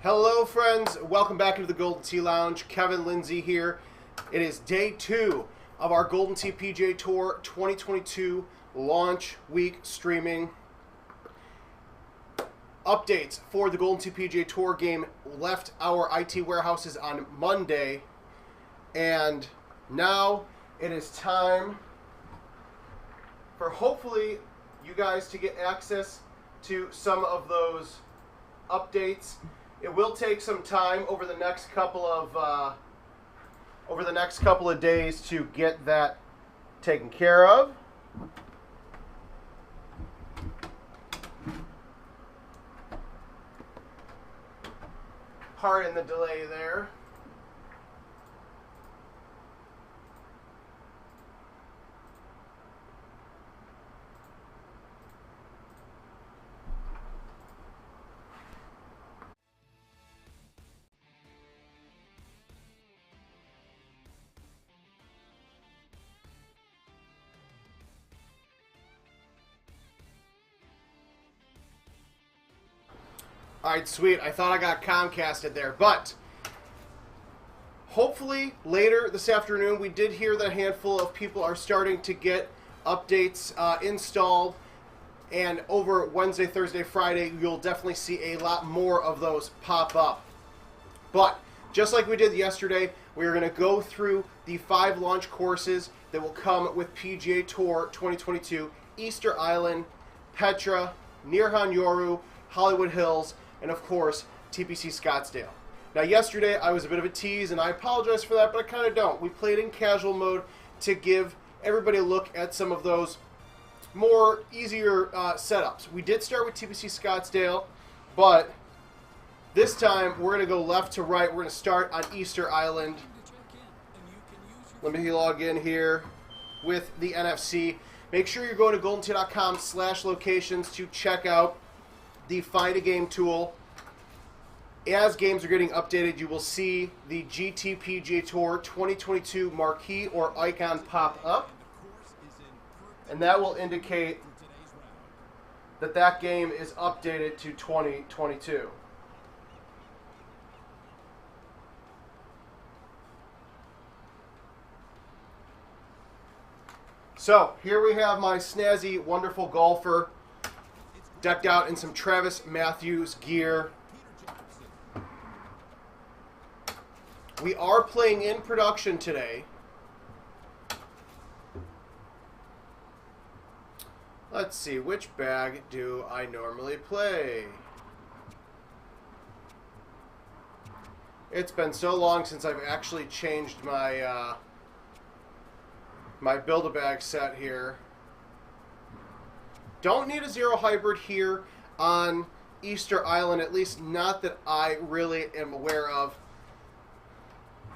Hello friends, welcome back into the Golden Tee Lounge. Kevin, Lindsay here. It is day 2 of our Golden Tee PGA Tour 2022 launch week streaming. Updates for the Golden Tee PGA Tour game left our IT warehouses on Monday, and now it is time for hopefully you guys to get access to some of those updates. It will take some time over the next couple of days to get that taken care of. Pardon the delay there. Alright, sweet. I thought I got Comcasted there, but hopefully later this afternoon, we did hear that a handful of people are starting to get updates installed, and over Wednesday, Thursday, Friday, you'll definitely see a lot more of those pop up. But just like we did yesterday, we're going to go through the 5 launch courses that will come with PGA Tour 2022, Easter Island, Petra, Near-Hanyoru, Hollywood Hills, and of course, TPC Scottsdale. Now yesterday I was a bit of a tease, and I apologize for that, but I kind of don't. We played in casual mode to give everybody a look at some of those more easier setups. We did start with TPC Scottsdale, but this time we're going to go left to right. We're going to start on Easter Island. Let me log in here with the NFC. Make sure you're going to goldentee.com/locations to check out the Find a Game tool. As games are getting updated, you will see the GT PGA Tour 2022 marquee or icon pop up, and that will indicate that that game is updated to 2022. So here we have my snazzy, wonderful golfer decked out in some Travis Matthews gear. We are playing in production today. Let's see, which bag do I normally play? It's been so long since I've actually changed my my Build-A-Bag set here. Don't need a zero hybrid here on Easter Island, at least not that I really am aware of.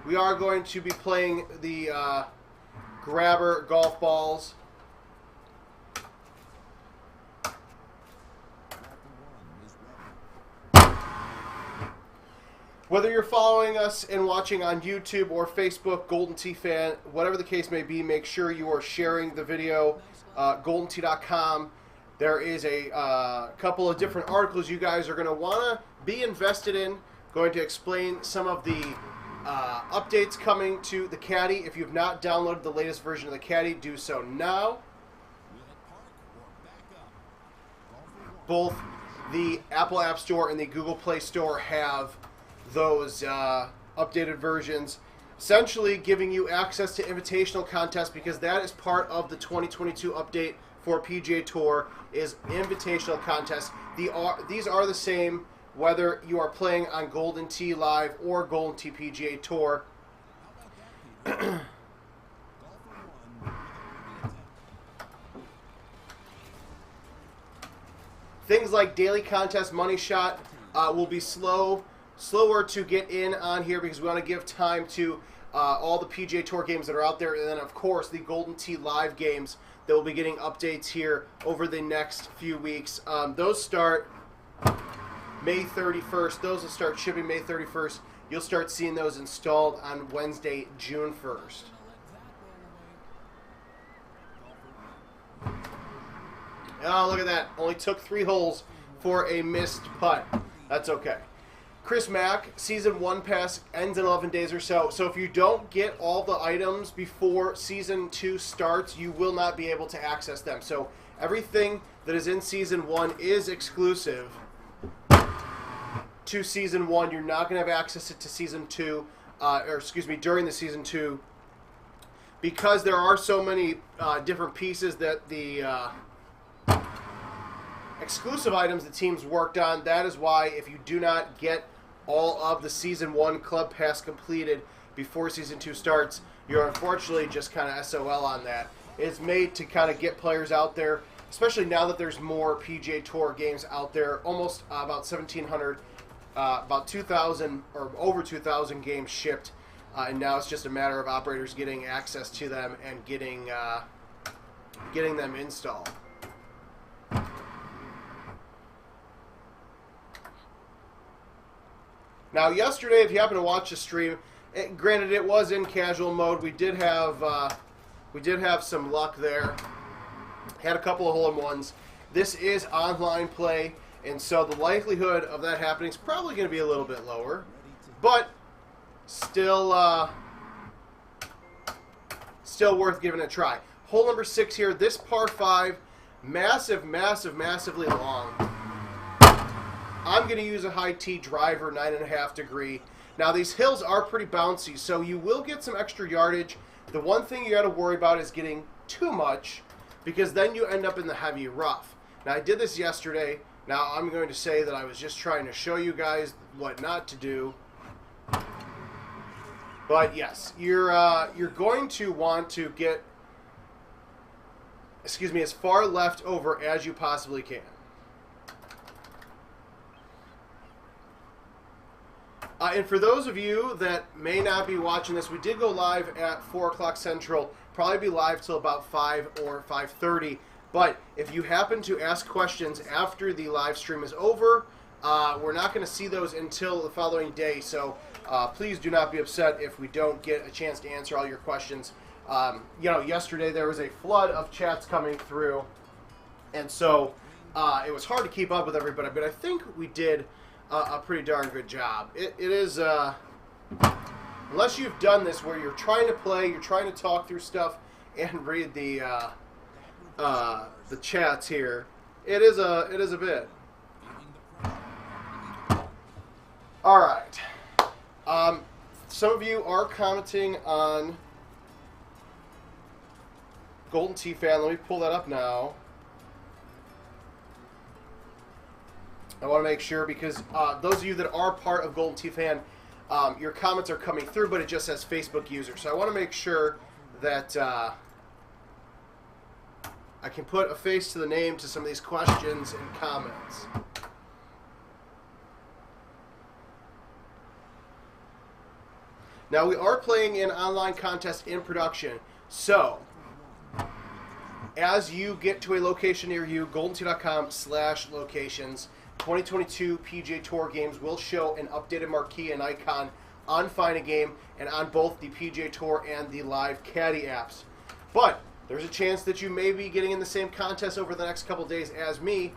We are going to be playing the grabber golf balls. Whether you're following us and watching on YouTube or Facebook, Golden Tee fan, whatever the case may be, make sure you are sharing the video. GoldenTee.com. There is a couple of different articles you guys are going to want to be invested in. Going to explain some of the updates coming to the Caddy. If you've not downloaded the latest version of the Caddy, do so now. Both the Apple App Store and the Google Play Store have those updated versions, essentially giving you access to invitational contests, because that is part of the 2022 update for PGA Tour is invitational contests. These are the same whether you are playing on Golden Tee Live or Golden Tee PGA Tour. Things like daily contest, money shot will be slower to get in on here, because we want to give time to all the PGA Tour games that are out there, and then of course the Golden Tee Live games that will be getting updates here over the next few weeks. Those start May 31st. Those will start shipping May 31st. You'll start seeing those installed on Wednesday, June 1st. Oh, look at that. Only took 3 holes for a missed putt. That's okay. Chris Mack, Season 1 pass ends in 11 days or so. So if you don't get all the items before Season 2 starts, you will not be able to access them. So everything that is in Season 1 is exclusive to Season 1. You're not going to have access to Season 2, during the Season 2, because there are so many different pieces that the exclusive items the teams worked on. That is why if you do not get all of the Season 1 Club Pass completed before Season 2 starts, you're unfortunately just kind of SOL on that. It's made to kind of get players out there, especially now that there's more PGA Tour games out there, almost about 1,700, about 2,000 or over 2,000 games shipped, and now it's just a matter of operators getting access to them and getting them installed. Now, yesterday, if you happen to watch the stream, granted it was in casual mode, we did have some luck there. Had a couple of hole-in-ones. This is online play, and so the likelihood of that happening is probably going to be a little bit lower, but still worth giving it a try. Hole number 6 here. This par 5, massively long. I'm going to use a high tee driver, 9.5 degree. Now, these hills are pretty bouncy, so you will get some extra yardage. The one thing you got to worry about is getting too much, because then you end up in the heavy rough. Now, I did this yesterday. Now, I'm going to say that I was just trying to show you guys what not to do. But, yes, you're going to want to get, as far left over as you possibly can. And for those of you that may not be watching this, we did go live at 4 o'clock Central. Probably be live till about 5 or 5:30. But if you happen to ask questions after the live stream is over, we're not going to see those until the following day. So please do not be upset if we don't get a chance to answer all your questions. Yesterday there was a flood of chats coming through, and so it was hard to keep up with everybody. But I think we did a pretty darn good job. It is, unless you've done this where you're trying to play, you're trying to talk through stuff and read the chats here, it is a bit. All right. Some of you are commenting on Golden Tee fan. Let me pull that up now. I want to make sure, because those of you that are part of Golden Tee fan, your comments are coming through, but it just says Facebook user. So I want to make sure that I can put a face to the name to some of these questions and comments. Now, we are playing an online contest in production, so as you get to a location near you, goldentee.com/locations, 2022 PGA Tour games will show an updated marquee and icon on Find a Game and on both the PGA Tour and the Live Caddy apps. But there's a chance that you may be getting in the same contest over the next couple days as me,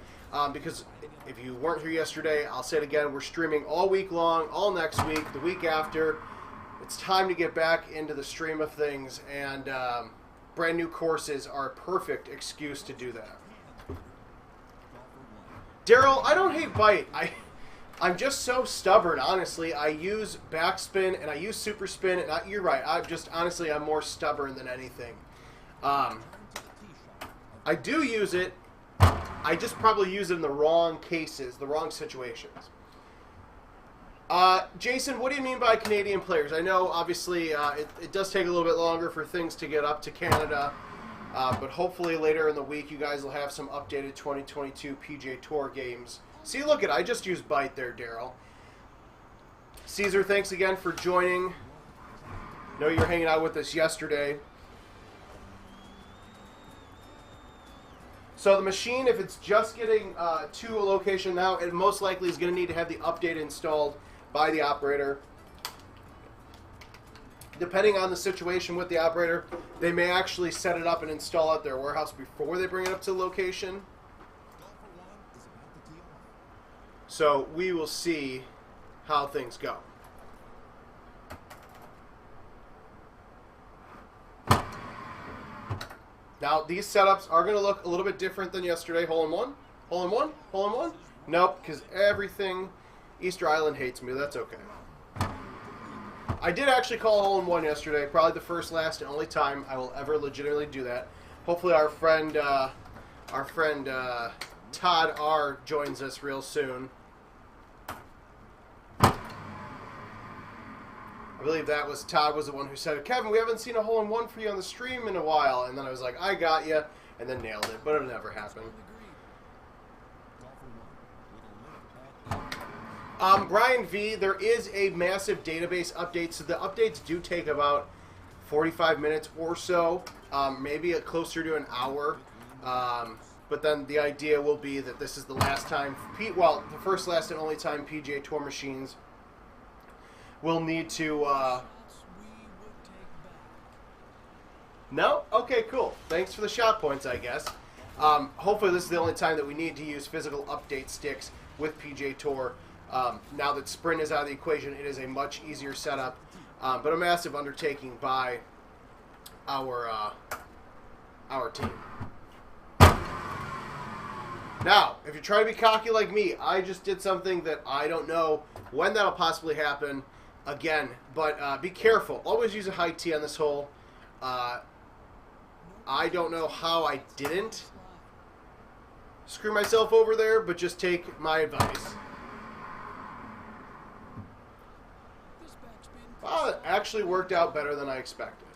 because if you weren't here yesterday, I'll say it again, we're streaming all week long, all next week, the week after. It's time to get back into the stream of things, and brand new courses are a perfect excuse to do that. Daryl, I don't hate bite. I'm just so stubborn, honestly. I use backspin and I use super spin, and you're right. I'm more stubborn than anything. I do use it. I just probably use it in the wrong cases, the wrong situations. Jason, what do you mean by Canadian players? I know, obviously, it does take a little bit longer for things to get up to Canada, but hopefully later in the week you guys will have some updated 2022 PGA Tour games. See, look I just used bite there, Daryl. Caesar, thanks again for joining. Know you were hanging out with us yesterday. So the machine, if it's just getting to a location now, it most likely is going to need to have the update installed by the operator. Depending on the situation with the operator, they may actually set it up and install it at their warehouse before they bring it up to the location. So we will see how things go. Now, these setups are going to look a little bit different than yesterday. Hole in one? Hole in one? Hole in one? Nope, because everything Easter Island hates me. That's okay. I did actually call a hole in one yesterday. Probably the first, last, and only time I will ever legitimately do that. Hopefully our friend Todd R. joins us real soon. I believe that was Todd was the one who said, Kevin, we haven't seen a hole in one for you on the stream in a while. And then I was like, I got you, and then nailed it. But it'll never happen. Brian V, there is a massive database update. So the updates do take about 45 minutes or so, maybe closer to an hour. But then the idea will be that this is the last time, the first, last, and only time PGA Tour machines will need to... No? Okay, cool. Thanks for the shot points, I guess. Hopefully this is the only time that we need to use physical update sticks with PGA Tour. Now that Sprint is out of the equation, it is a much easier setup, but a massive undertaking by our team. Now, if you're trying to be cocky like me, I just did something that I don't know when that'll possibly happen again, but be careful. Always use a high tee on this hole. I don't know how I didn't screw myself over there, but just take my advice. Well, it actually worked out better than I expected.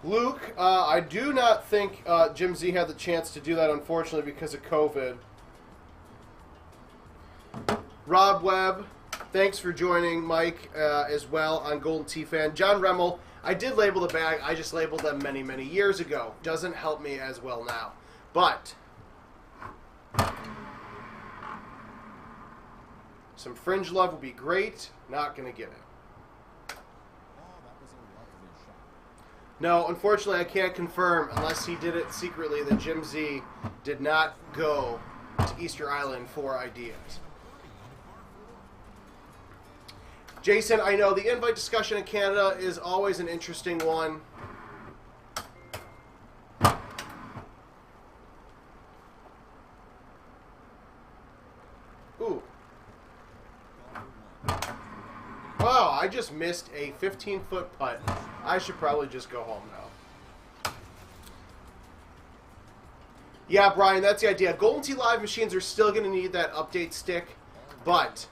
Luke, I do not think Jim Z had the chance to do that, unfortunately, because of COVID. Rob Webb, thanks for joining. Mike as well on Golden Tee Fan. John Remmel, I did label the bag. I just labeled them many, many years ago. Doesn't help me as well now. But some fringe love would be great. Not going to get it. No, unfortunately, I can't confirm, unless he did it secretly, that Jim Z did not go to Easter Island for ideas. Jason, I know the invite discussion in Canada is always an interesting one. Ooh. Wow, I just missed a 15-foot putt. I should probably just go home now. Yeah, Brian, that's the idea. Golden Tee Live machines are still going to need that update stick, but...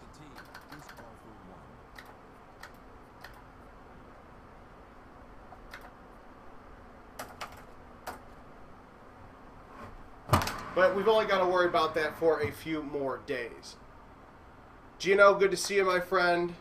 But we've only got to worry about that for a few more days. Gino, good to see you, my friend.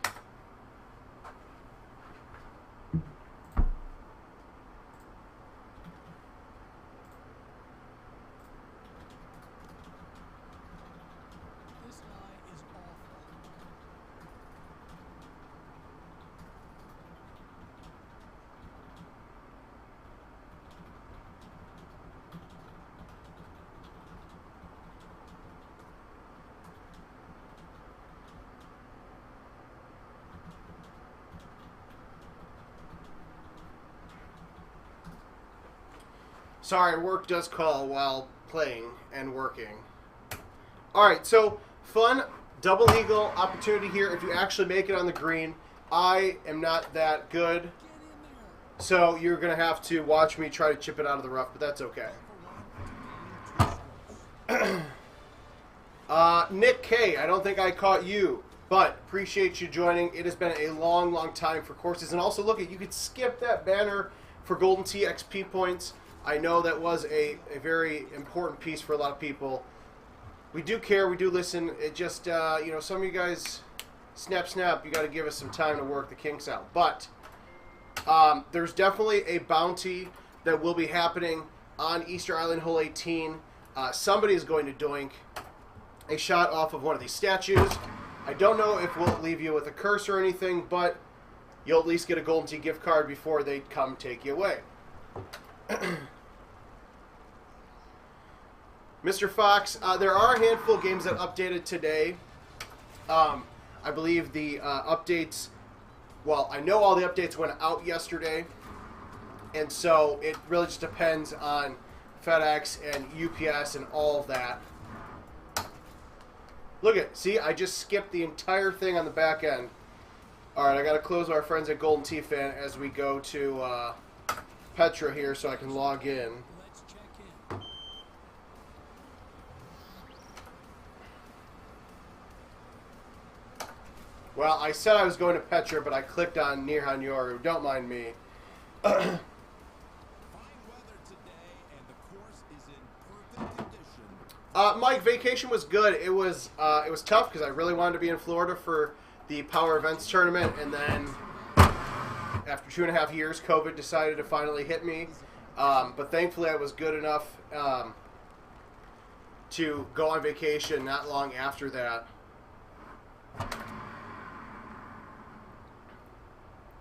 Sorry, work does call while playing and working. Alright, so fun double eagle opportunity here if you actually make it on the green. I am not that good, so you're going to have to watch me try to chip it out of the rough, but that's okay. Nick K, I don't think I caught you, but appreciate you joining. It has been a long, long time for courses. And also, look, you could skip that banner for Golden Tee XP points. I know that was a very important piece for a lot of people. We do care, we do listen. It just, you know, some of you guys, snap, you got to give us some time to work the kinks out. But there's definitely a bounty that will be happening on Easter Island Hole 18. Somebody is going to doink a shot off of one of these statues. I don't know if we'll leave you with a curse or anything, but you'll at least get a Golden Tee gift card before they come take you away. Mr. Fox, there are a handful of games that updated today. I believe the updates, well, I know all the updates went out yesterday, and so it really just depends on FedEx and UPS and all of that. Look at, see, I just skipped the entire thing on the back end. All right, I got to close our friends at Golden Tee Fan as we go to Petra here so I can log in. Well, I said I was going to Petra, but I clicked on Near-Hanyoru. Don't mind me. Mike, vacation was good. It was tough because I really wanted to be in Florida for the Power Events tournament, and then after 2.5 years, COVID decided to finally hit me. But thankfully, I was good enough to go on vacation not long after that.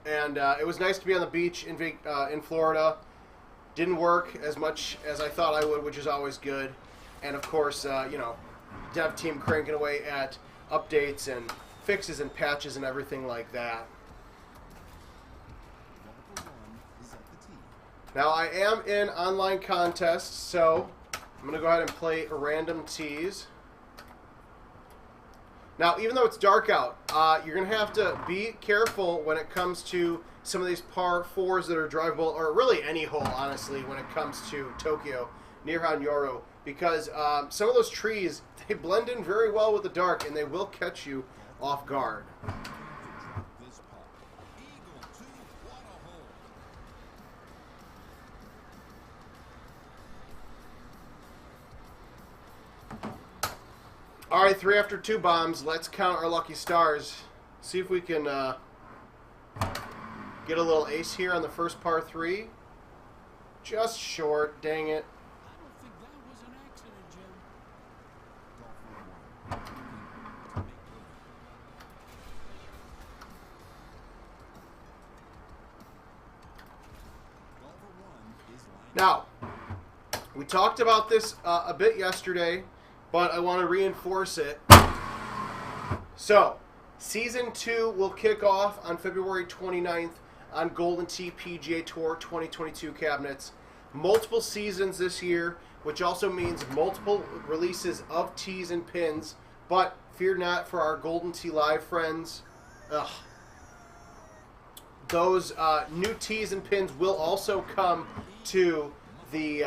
And it was nice to be on the beach in Florida. Didn't work as much as I thought I would, which is always good. And of course, you know, dev team cranking away at updates and fixes and patches and everything like that. Now I am in online contests, so I'm going to go ahead and play a random tease. Now, even though it's dark out, you're going to have to be careful when it comes to some of these par 4s that are drivable, or really any hole, honestly, when it comes to Tokyo, Near-Hanyoru, because some of those trees, they blend in very well with the dark, and they will catch you off guard. All right, 3 after 2 bombs. Let's count our lucky stars. See if we can get a little ace here on the first par 3. Just short, dang it. I don't think that was an accident, Jim. Now, we talked about this a bit yesterday, but I want to reinforce it. So, Season 2 will kick off on February 29th on Golden Tee PGA Tour 2022 cabinets. Multiple seasons this year, which also means multiple releases of tees and pins. But fear not for our Golden Tee Live friends. Those new tees and pins will also come to the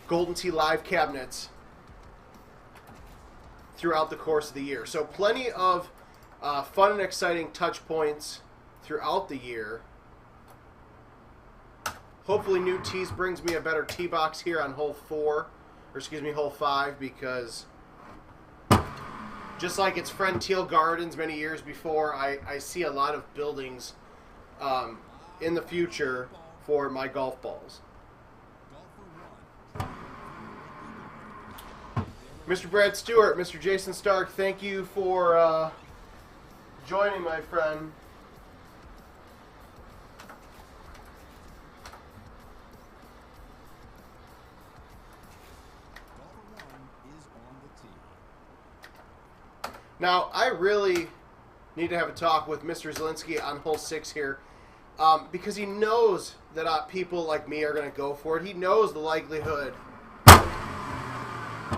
Golden Tee Live cabinets throughout the course of the year. So plenty of fun and exciting touch points throughout the year. Hopefully new tees brings me a better tee box here on hole 4, or excuse me, hole 5, because just like its friend Teal Gardens many years before, I see a lot of buildings in the future for my golf balls. Mr. Brad Stewart, Mr. Jason Stark, thank you for joining, my friend. Now, I really need to have a talk with Mr. Zielinski on hole 6 here, because he knows that people like me are going to go for it. He knows the likelihood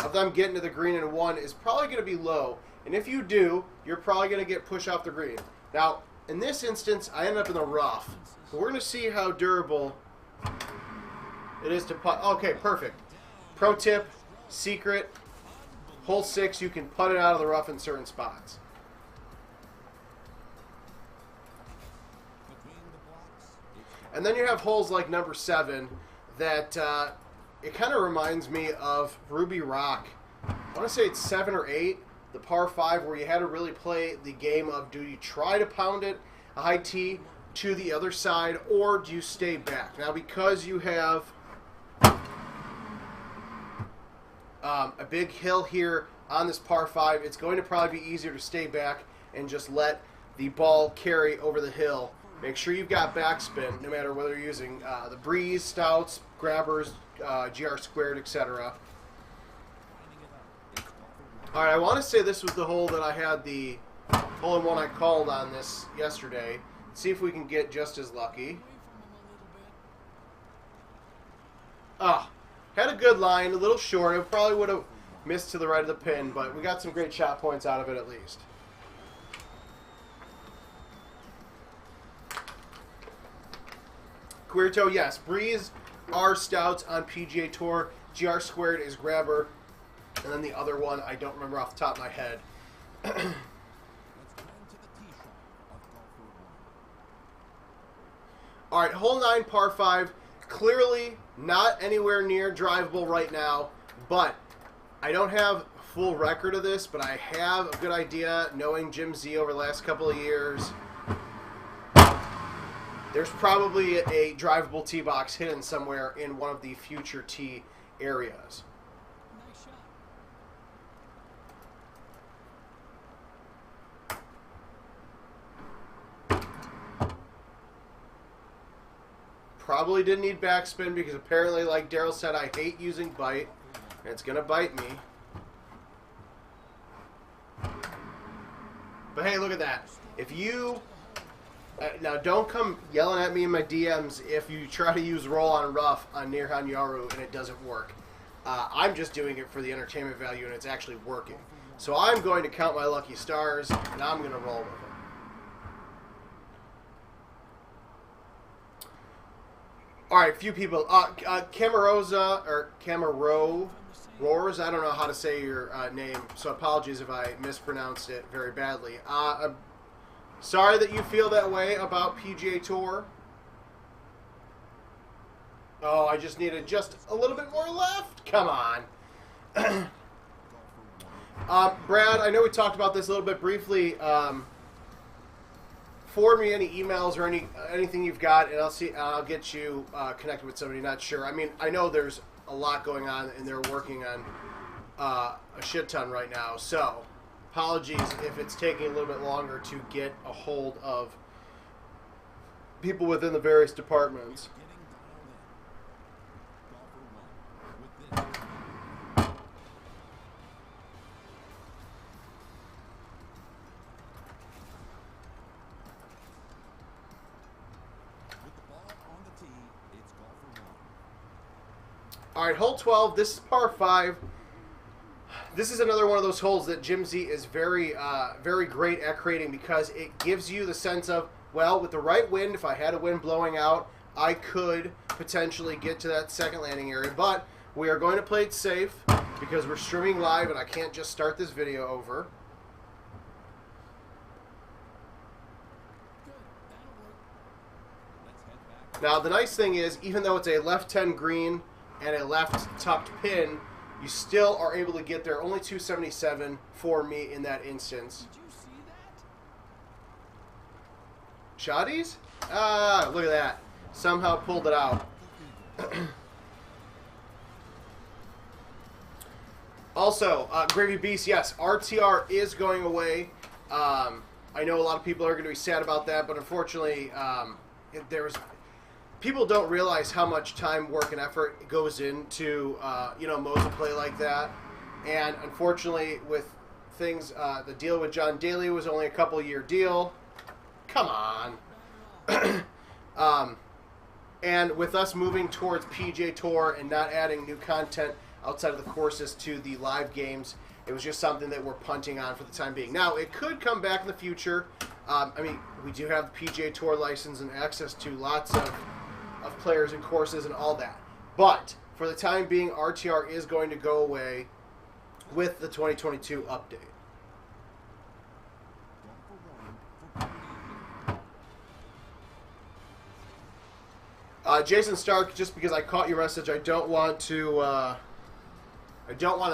of them getting to the green in 1 is probably going to be low. And if you do, you're probably going to get pushed off the green. Now, in this instance, I ended up in the rough. So we're going to see how durable it is to putt. Okay, perfect. Pro tip, secret, hole 6, you can putt it out of the rough in certain spots. And then you have holes like number 7 that it kind of reminds me of Ruby Rock. I want to say it's 7 or 8, the par 5, where you had to really play the game of, do you try to pound it a high tee to the other side, or do you stay back? Now, because you have a big hill here on this par 5, it's going to probably be easier to stay back and just let the ball carry over the hill. Make sure you've got backspin, no matter whether you're using the Breeze, Stouts, Grabbers, GR Squared, etc. All right, I want to say this was the hole that I had the hole-in-one I called on this yesterday. See if we can get just as lucky. Ah, had a good line, a little short. It probably would have missed to the right of the pin, but we got some great shot points out of it at least. Queerto, yes. Breeze are stouts on PGA Tour. GR squared is grabber. And then the other one, I don't remember off the top of my head. All right, hole 9, par 5. Clearly not anywhere near drivable right now, but I don't have full record of this, but I have a good idea, knowing Jim Z over the last couple of years. There's probably a drivable tee box hidden somewhere in one of the future tee areas. Nice shot. Probably didn't need backspin because apparently, like Daryl said, I hate using bite, and it's going to bite me. But hey, look at that. If you... now, don't come yelling at me in my DMs if you try to use roll on rough on Near-Hanyoru and it doesn't work. I'm just doing it for the entertainment value, and it's actually working. So I'm going to count my lucky stars, and I'm going to roll with it. All right, few people. Camaroza, or Camaro Roars, I don't know how to say your name, so apologies if I mispronounced it very badly. I'm sorry that you feel that way about PGA Tour. Oh, I just needed just a little bit more left. Come on. Brad, I know we talked about this a little bit briefly. Forward me any emails or anything you've got, and I'll get you connected with somebody. Not sure. I mean, I know there's a lot going on, and they're working on a shit ton right now. So, apologies if it's taking a little bit longer to get a hold of people within the various departments. All right, hole 12. This is par 5. This is another one of those holes that Jim Z is very, very great at creating because it gives you the sense of, well, with the right wind, if I had a wind blowing out, I could potentially get to that second landing area. But we are going to play it safe because we're streaming live and I can't just start this video over. Now, the nice thing is, even though it's a left 10 green and a left tucked pin, you still are able to get there. Only 277 for me in that instance. Did you see that? Shotties? Ah, look at that. Somehow pulled it out. Also, Gravy Beast, yes, RTR is going away. I know a lot of people are going to be sad about that, but unfortunately, people don't realize how much time, work, and effort goes into, modes of play like that. And unfortunately, with things, the deal with John Daly was only a couple-year deal. Come on. And with us moving towards PGA Tour and not adding new content outside of the courses to the live games, it was just something that we're punting on for the time being. Now, it could come back in the future. We do have the PGA Tour license and access to lots of players and courses and all that. But for the time being, RTR is going to go away with the 2022 update. Jason Stark, just because I caught your message, I don't want to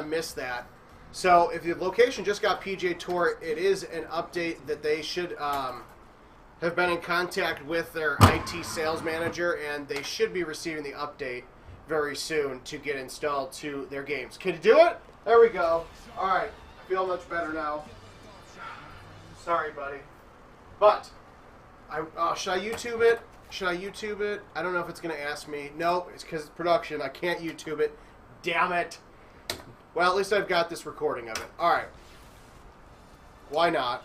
miss that. So if the location just got PGA Tour, it is an update that they should have been in contact with their IT sales manager, and they should be receiving the update very soon to get installed to their games. Can you do it? There we go. All right. I feel much better now. Sorry, buddy. But, should I YouTube it? Should I YouTube it? I don't know if it's going to ask me. No, it's because it's production. I can't YouTube it. Damn it. Well, at least I've got this recording of it. All right. Why not?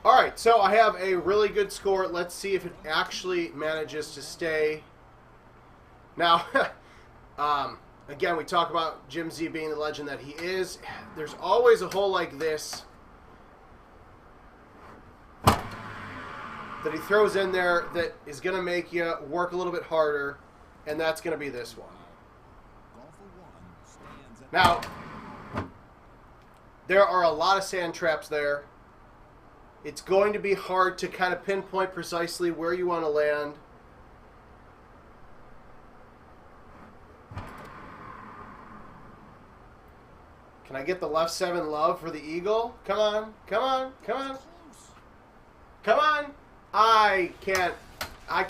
All right, so I have a really good score. Let's see if it actually manages to stay. Now, again, we talk about Jim Z being the legend that he is. There's always a hole like this that he throws in there that is going to make you work a little bit harder, and that's going to be this one. Now, there are a lot of sand traps there. It's going to be hard to kind of pinpoint precisely where you want to land. Can I get the left 7 love for the eagle? Come on, come on, come on. Come on. I can't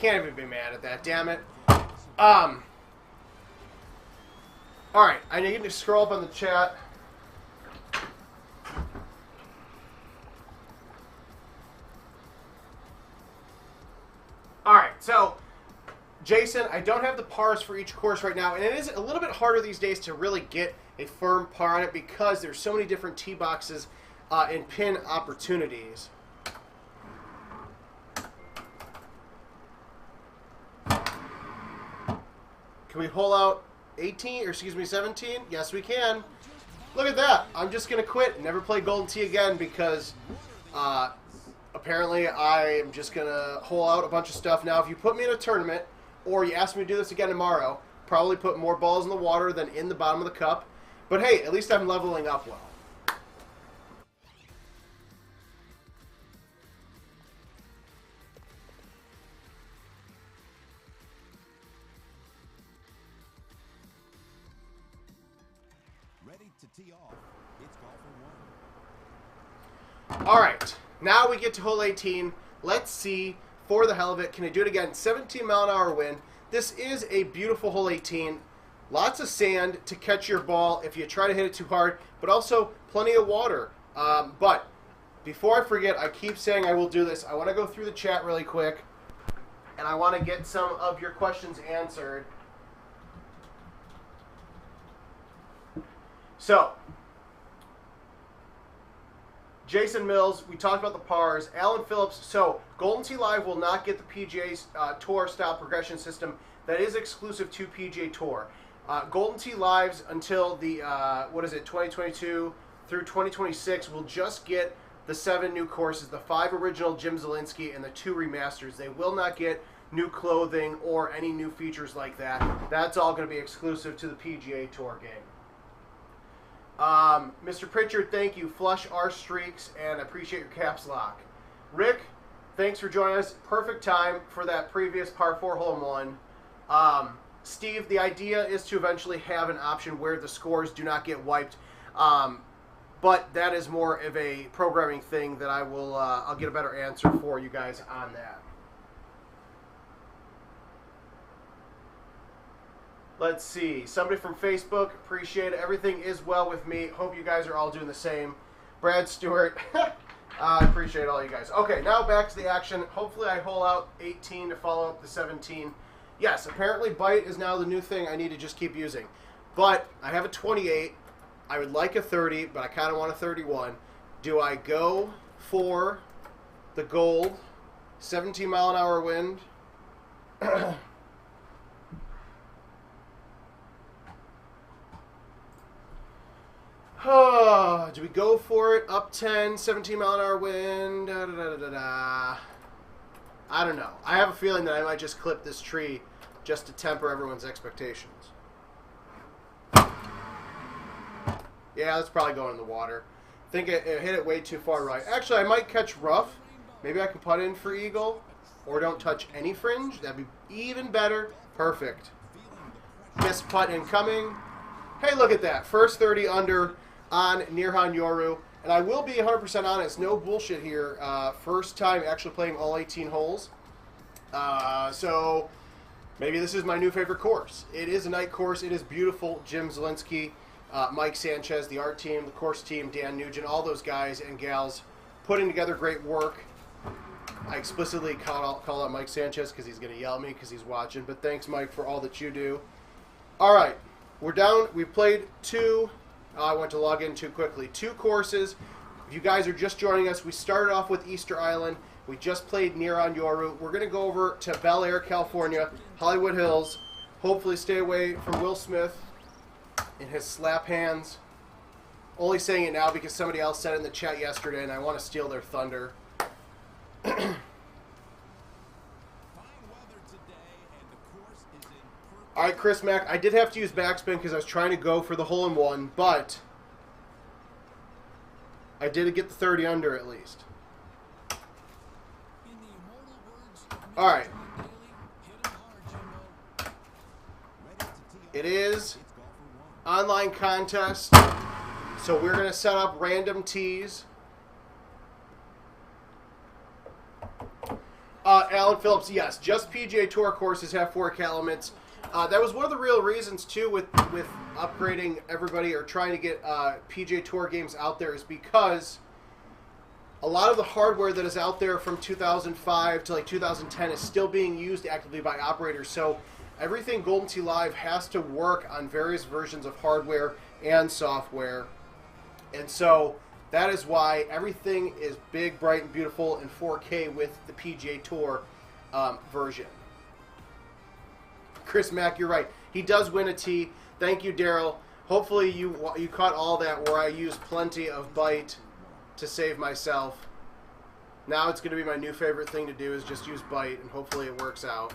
even be mad at that, damn it. All right, I need to scroll up on the chat. All right, so Jason, I don't have the pars for each course right now, and it is a little bit harder these days to really get a firm par on it because there's so many different tee boxes and pin opportunities. Can we hole out 18, or excuse me, 17? Yes, we can. Look at that. I'm just going to quit and never play Golden Tee again because apparently I am just going to hole out a bunch of stuff. Now, if you put me in a tournament or you ask me to do this again tomorrow, probably put more balls in the water than in the bottom of the cup. But hey, at least I'm leveling up well. Ready to tee off. It's golfer 1. All right, now we get to hole 18. Let's see, for the hell of it, can I do it again? 17-mile-an-hour wind. This is a beautiful hole 18. Lots of sand to catch your ball if you try to hit it too hard, but also plenty of water. But before I forget, I keep saying I will do this. I want to go through the chat really quick, and I want to get some of your questions answered. So, Jason Mills, we talked about the pars. Alan Phillips, so Golden Tee Live will not get the PGA Tour style progression system that is exclusive to PGA Tour. Golden Tee Lives until the, 2022 through 2026 will just get the 7 new courses, the 5 original Jim Zielinski and the 2 remasters. They will not get new clothing or any new features like that. That's all going to be exclusive to the PGA Tour game. Mr. Pritchard, thank you. Flush our streaks and appreciate your caps lock. Rick, thanks for joining us. Perfect time for that previous par 4 hole-in-one. Steve, the idea is to eventually have an option where the scores do not get wiped, but that is more of a programming thing that I will. I'll get a better answer for you guys on that. Let's see. Somebody from Facebook, appreciate it. Everything is well with me. Hope you guys are all doing the same. Brad Stewart, I appreciate all you guys. Okay, now back to the action. Hopefully I hole out 18 to follow up the 17. Yes, apparently bite is now the new thing I need to just keep using. But I have a 28. I would like a 30, but I kind of want a 31. Do I go for the gold, 17-mile-an-hour wind? Do we go for it? Up 10, 17-mile-an-hour wind. Da, da, da, da, da. I don't know. I have a feeling that I might just clip this tree just to temper everyone's expectations. Yeah, that's probably going in the water. I think it hit it way too far right. Actually, I might catch rough. Maybe I can putt in for eagle. Or don't touch any fringe. That'd be even better. Perfect. Miss putt incoming. Hey, look at that. First 30 under on Near-Hanyoru. And I will be 100% honest, no bullshit here. First time actually playing all 18 holes. So maybe this is my new favorite course. It is a night course. It is beautiful. Jim Zielinski, Mike Sanchez, the art team, the course team, Dan Nugent, all those guys and gals putting together great work. I explicitly call out Mike Sanchez because he's going to yell at me because he's watching. But thanks, Mike, for all that you do. All right, we're down. We played two. I went to log in too quickly. 2 courses. If you guys are just joining us, we started off with Easter Island. We just played Near-Hanyoru. We're going to go over to Bel Air, California, Hollywood Hills. Hopefully stay away from Will Smith and his slap hands. Only saying it now because somebody else said it in the chat yesterday, and I want to steal their thunder. All right, Chris Mack, I did have to use backspin because I was trying to go for the hole-in-one, but I did get the 30 under at least. All right. It is online contest, so we're going to set up random tees. Alan Phillips, yes, just PGA Tour courses have fork elements. That was one of the real reasons, too, with upgrading everybody or trying to get PGA Tour games out there is because a lot of the hardware that is out there from 2005 to like 2010 is still being used actively by operators. So everything Golden Tee Live has to work on various versions of hardware and software. And so that is why everything is big, bright, and beautiful in 4K with the PGA Tour version. Chris Mack, you're right. He does win a tee. Thank you, Daryl. Hopefully you caught all that where I used plenty of bite to save myself. Now it's going to be my new favorite thing to do is just use bite, and hopefully it works out.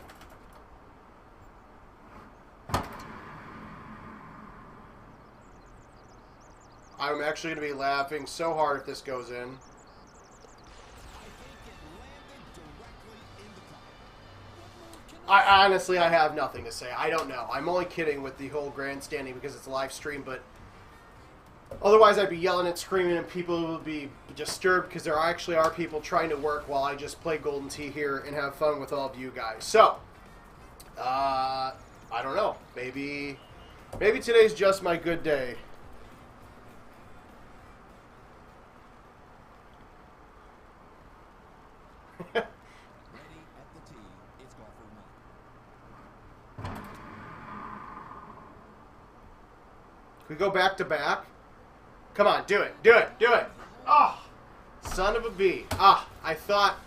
I'm actually going to be laughing so hard if this goes in. Honestly, I have nothing to say. I don't know. I'm only kidding with the whole grandstanding because it's a live stream, but otherwise I'd be yelling and screaming and people would be disturbed because there actually are people trying to work while I just play Golden Tee here and have fun with all of you guys. So, I don't know. Maybe today's just my good day. We go back to back. Come on, do it, do it, do it. Oh, son of a bee. I thought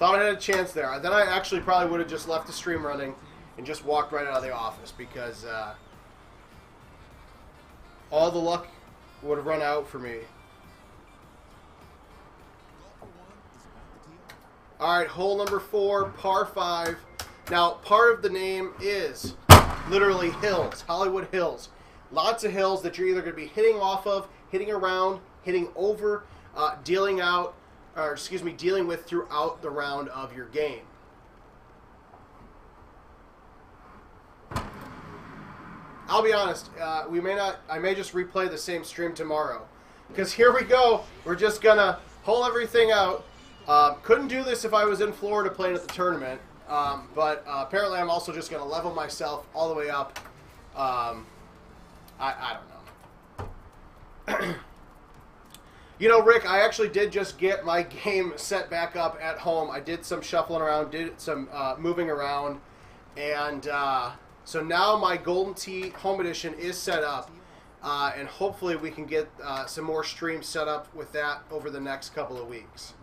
I had a chance there. Then I actually probably would have just left the stream running and just walked right out of the office because all the luck would have run out for me. All right, hole number 4, par 5. Now, part of the name is literally hills, Hollywood Hills. Lots of hills that you're either going to be hitting off of, hitting around, hitting over, dealing with throughout the round of your game. I'll be honest, I may just replay the same stream tomorrow. Because here we go, we're just going to hole everything out. Couldn't do this if I was in Florida playing at the tournament, but apparently I'm also just going to level myself all the way up. I don't know. You know, Rick, I actually did just get my game set back up at home. I did some shuffling around, did some moving around, and so now my Golden Tee Home Edition is set up, and hopefully we can get some more streams set up with that over the next couple of weeks.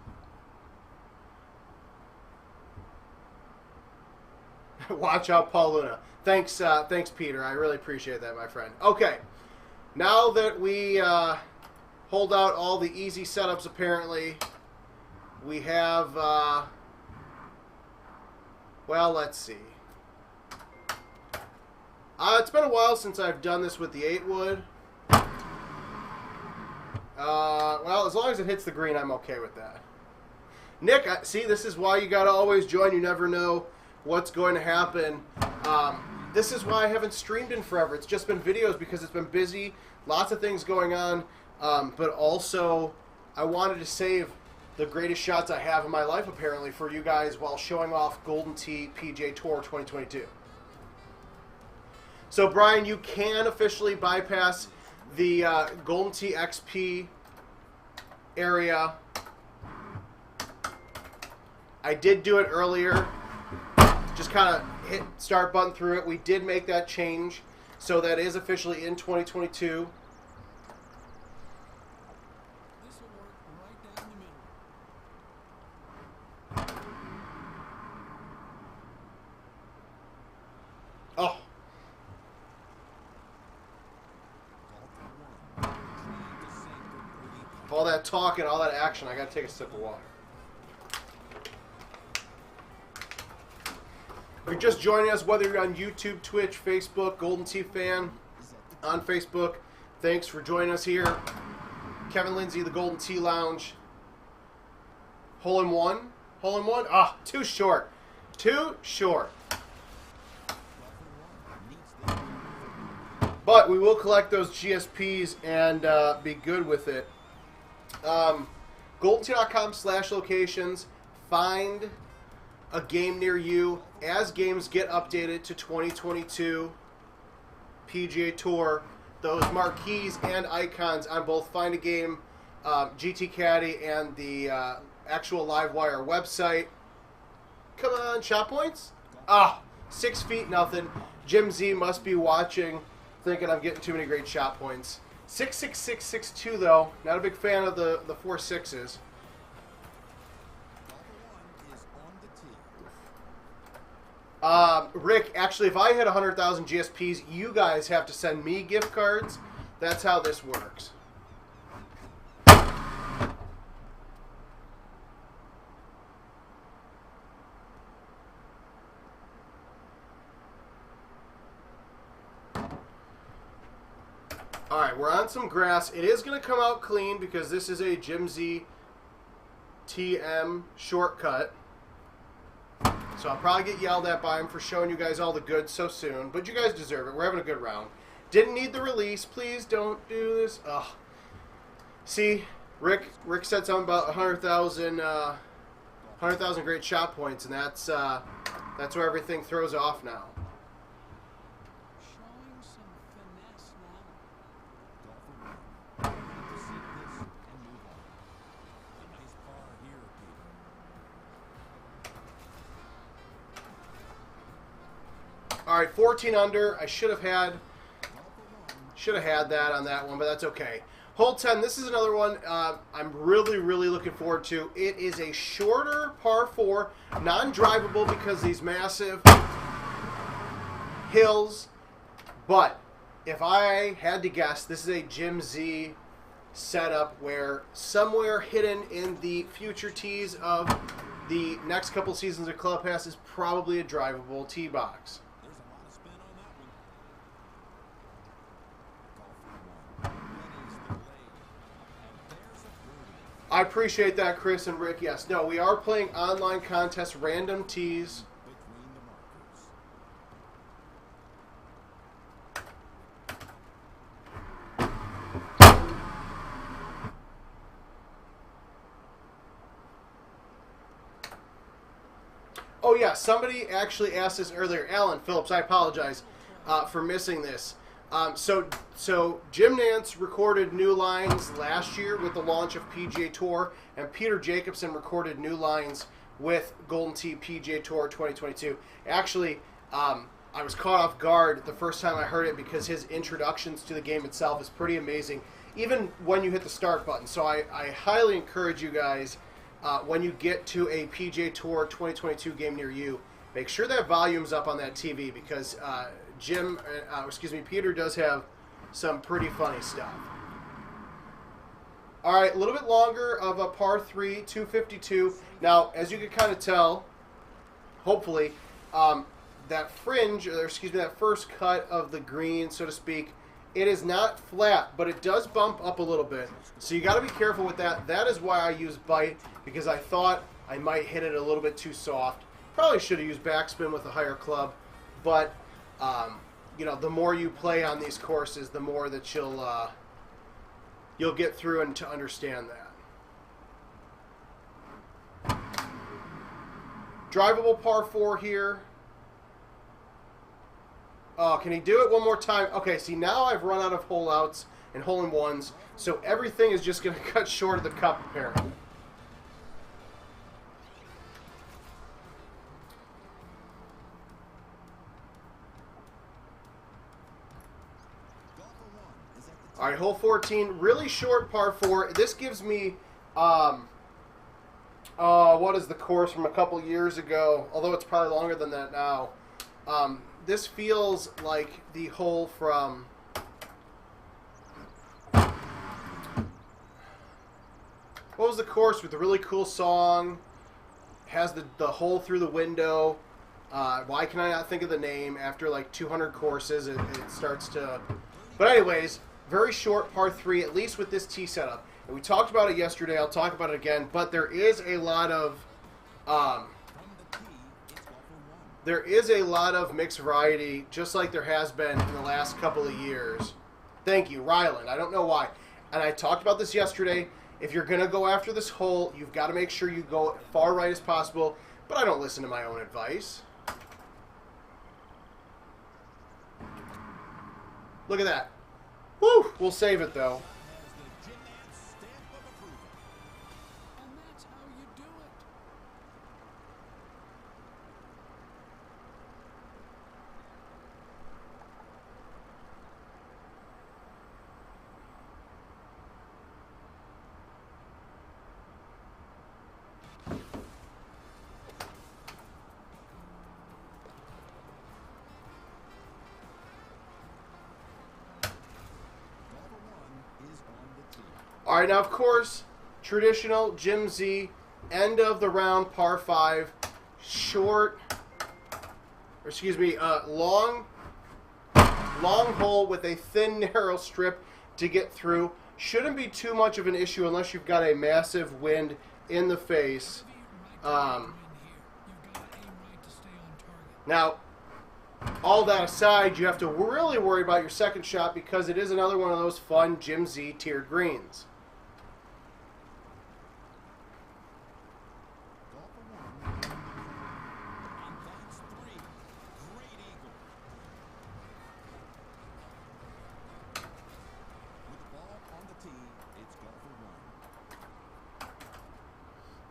Watch out, Paul Luna. Thanks, Peter. I really appreciate that, my friend. Okay, now that we hold out all the easy setups, apparently, we have, well, let's see. It's been a while since I've done this with the 8-wood. Well, as long as it hits the green, I'm okay with that. Nick, see, this is why you got to always join. You never know what's going to happen. This is why I haven't streamed in forever. It's just been videos because it's been busy, lots of things going on, but also I wanted to save the greatest shots I have in my life, apparently, for you guys while showing off Golden Tee PGA Tour 2022. So, Brian, you can officially bypass the Golden Tee XP area I did do it earlier. Just kind of hit start button through it. We did make that change. So that is officially in 2022. This will work right down the middle. Oh. All that talk and all that action, I got to take a sip of water. If you're just joining us, whether you're on YouTube, Twitch, Facebook, Golden Tee Fan, on Facebook, thanks for joining us here. Kevin Lindsay, the Golden Tee Lounge. Hole in one? Hole in one? Ah, too short. Too short. But we will collect those GSPs and be good with it. GoldenTee.com/locations. Find a game near you as games get updated to 2022 PGA Tour. Those marquees and icons on both Find a Game, GT Caddy, and the actual Livewire website. Come on, shot points? 6 feet, nothing. Jim Z must be watching, thinking I'm getting too many great shot points. 66662 though. Not a big fan of the 4 6s. Rick, actually, if I hit 100,000 GSPs, you guys have to send me gift cards. That's how this works. All right, we're on some grass. It is going to come out clean because this is a Jim Z TM shortcut. So I'll probably get yelled at by him for showing you guys all the goods so soon. But you guys deserve it. We're having a good round. Didn't need the release. Please don't do this. Ugh. See, Rick said something about 100,000 great shot points, and that's where everything throws off now. Showing some finesse now. All right, 14 under. I should have had that on that one, but that's okay. Hole 10, this is another one I'm really, really looking forward to. It is a shorter par 4, non-drivable because these massive hills. But if I had to guess, this is a Jim Z setup where somewhere hidden in the future tees of the next couple seasons of Club Pass is probably a drivable tee box. I appreciate that, Chris and Rick. Yes, no, we are playing online contests, random tees. Oh yeah, somebody actually asked this earlier. Alan Phillips, I apologize for missing this. So Jim Nance recorded new lines last year with the launch of PGA Tour, and Peter Jacobson recorded new lines with Golden Tee PGA Tour 2022. Actually, I was caught off guard the first time I heard it because his introductions to the game itself is pretty amazing, even when you hit the start button. So I highly encourage you guys, when you get to a PGA Tour 2022 game near you, make sure that volume's up on that TV because Peter does have some pretty funny stuff. All right, a little bit longer of a par 3, 252. Now, as you can kind of tell, hopefully, that fringe, or that first cut of the green, so to speak, it is not flat, but it does bump up a little bit. So you got to be careful with that. That is why I use bite, because I thought I might hit it a little bit too soft. Probably should have used backspin with a higher club, but you know, the more you play on these courses, the more that you'll get through and to understand that. Drivable par 4 here. Oh, can he do it one more time? Okay, see, now I've run out of hole outs and hole in ones, so everything is just going to cut short of the cup, apparently. All right, hole 14, really short par 4. This gives me, what is the course from a couple years ago? Although it's probably longer than that now. This feels like the hole from... What was the course with the really cool song? Has the hole through the window. Why can I not think of the name? After like 200 courses, it starts to... But anyways, very short par 3, at least with this tee setup. And we talked about it yesterday. I'll talk about it again. But there is a lot of... there is a lot of mixed variety, just like there has been in the last couple of years. Thank you, Ryland. I don't know why. And I talked about this yesterday. If you're going to go after this hole, you've got to make sure you go far right as possible. But I don't listen to my own advice. Look at that. Woo! We'll save it, though. And that's how you do it. All right, now, of course, traditional Jim Z, end of the round, par 5, short, or excuse me, long hole with a thin, narrow strip to get through. Shouldn't be too much of an issue unless you've got a massive wind in the face. Now, all that aside, you have to really worry about your second shot because it is another one of those fun Jim Z tiered greens.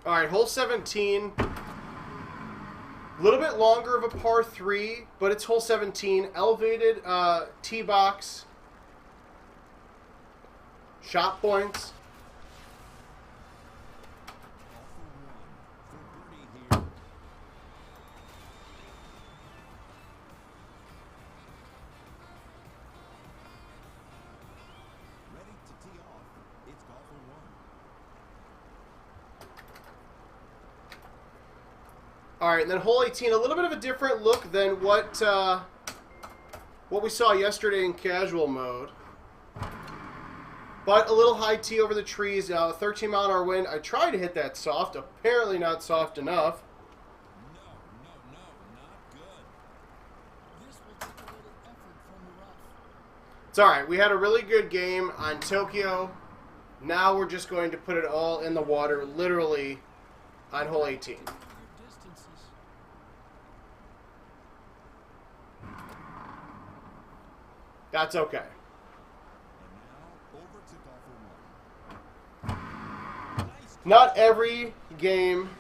All right, hole 17. A little bit longer of a par 3, but it's hole 17. Elevated tee box. Shot points. All right, and then hole 18, a little bit of a different look than what we saw yesterday in casual mode. But a little high tee over the trees, 13-mile-an-hour wind. I tried to hit that soft, apparently not soft enough. No, not good. This will take a little effort from the rough. It's all right. We had a really good game on Tokyo. Now we're just going to put it all in the water, literally, on hole 18. Your distances. That's okay. Not every game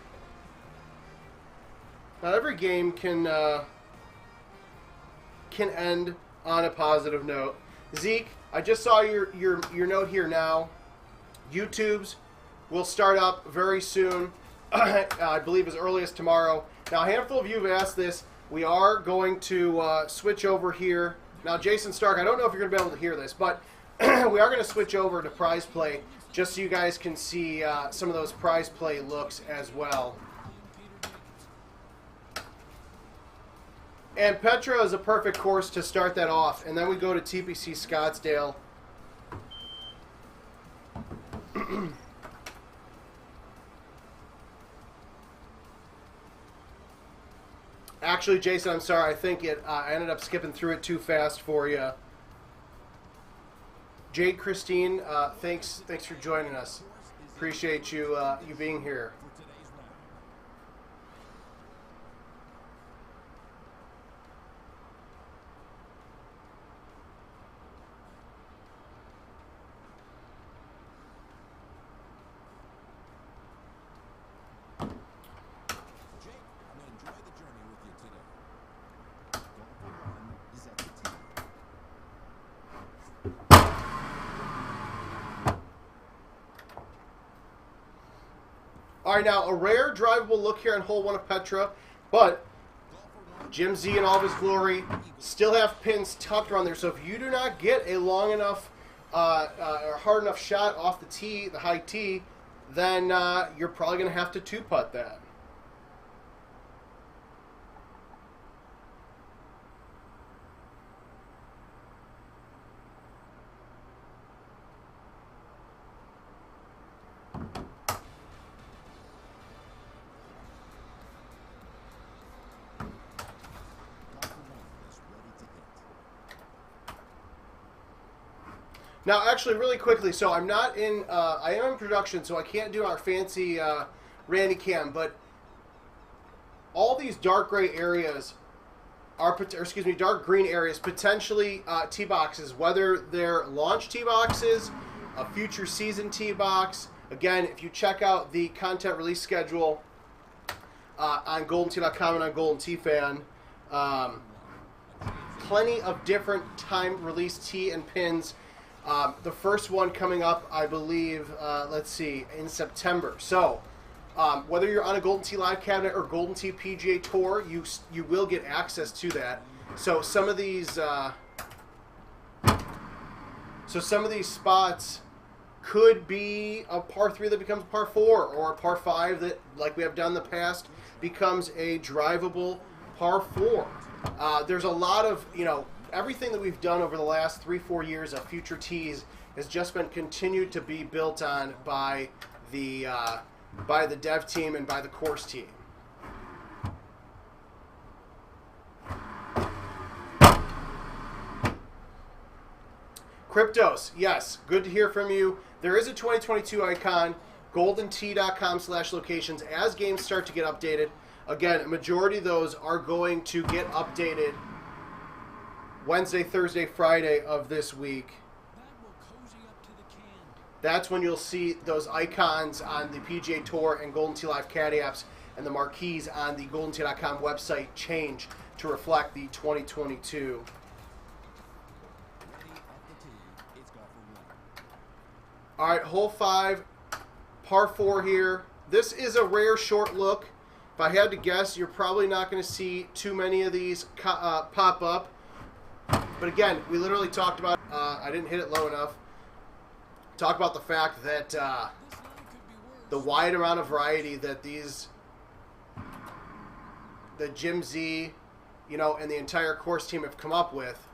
can end on a positive note. Zeke, I just saw your note here now. YouTube's will start up very soon. I believe as early as tomorrow. Now, a handful of you have asked this. We are going to switch over here. Now, Jason Stark, I don't know if you're going to be able to hear this, but we are going to switch over to prize play just so you guys can see some of those prize play looks as well. And Petra is a perfect course to start that off. And then we go to TPC Scottsdale. Actually, Jason, I'm sorry. I think I ended up skipping through it too fast for you. Jade Christine, thanks for joining us. Appreciate you you being here. All right, now a rare drivable look here on hole 1 of Petra, but Jim Z in all of his glory still have pins tucked around there. So if you do not get a long enough or hard enough shot off the tee, the high tee, then you're probably going to have to 2-putt that. Now, actually, really quickly, so I'm not in, I am in production, so I can't do our fancy Randy cam, but all these dark gray areas are, or excuse me, dark green areas, potentially tee boxes, whether they're launch tee boxes, a future season tee box. Again, if you check out the content release schedule on GoldenTee.com and on Golden Tee Fan, plenty of different time release tee and pins. The first one coming up, I believe, let's see, in September. So, whether you're on a Golden Tee Live cabinet or Golden Tee PGA Tour, you will get access to that. So some of these, spots could be a par 3 that becomes a par 4, or a par 5 that, like we have done in the past, becomes a drivable par 4. There's a lot of, everything that we've done over the last 3-4 years of future tees has just been continued to be built on by the dev team and by the course team. Cryptos, yes, good to hear from you. There is a 2022 icon, goldentee.com/locations. As games start to get updated, again, a majority of those are going to get updated Wednesday, Thursday, Friday of this week. That's when you'll see those icons on the PGA Tour and Golden Tee Live Caddy apps, and the marquees on the GoldenTee.com website change to reflect the 2022. All right, hole 5, par 4 here. This is a rare short look. If I had to guess, you're probably not going to see too many of these pop up. But again, we literally talked about, I didn't hit it low enough, talk about the fact that the wide amount of variety that the Jim Z, and the entire course team have come up with,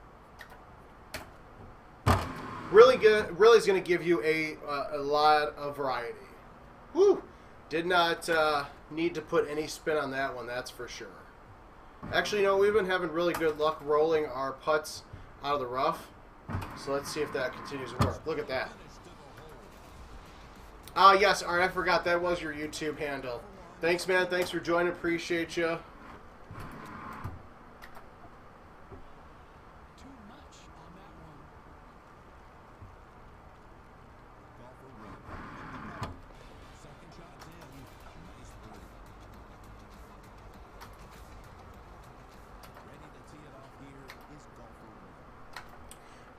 really is going to give you a lot of variety. Woo! Did not need to put any spin on that one, that's for sure. Actually, we've been having really good luck rolling our putts out of the rough. So let's see if that continues to work. Look at that. Yes, all right, I forgot that was your YouTube handle. Thanks, man. Thanks for joining. Appreciate you.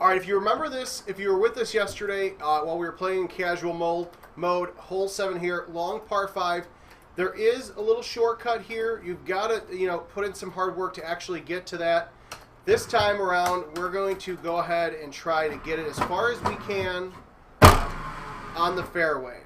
All right, if you remember this, if you were with us yesterday while we were playing in casual mode, hole 7 here, long par 5. There is a little shortcut here. You've got to, put in some hard work to actually get to that. This time around, we're going to go ahead and try to get it as far as we can on the fairway.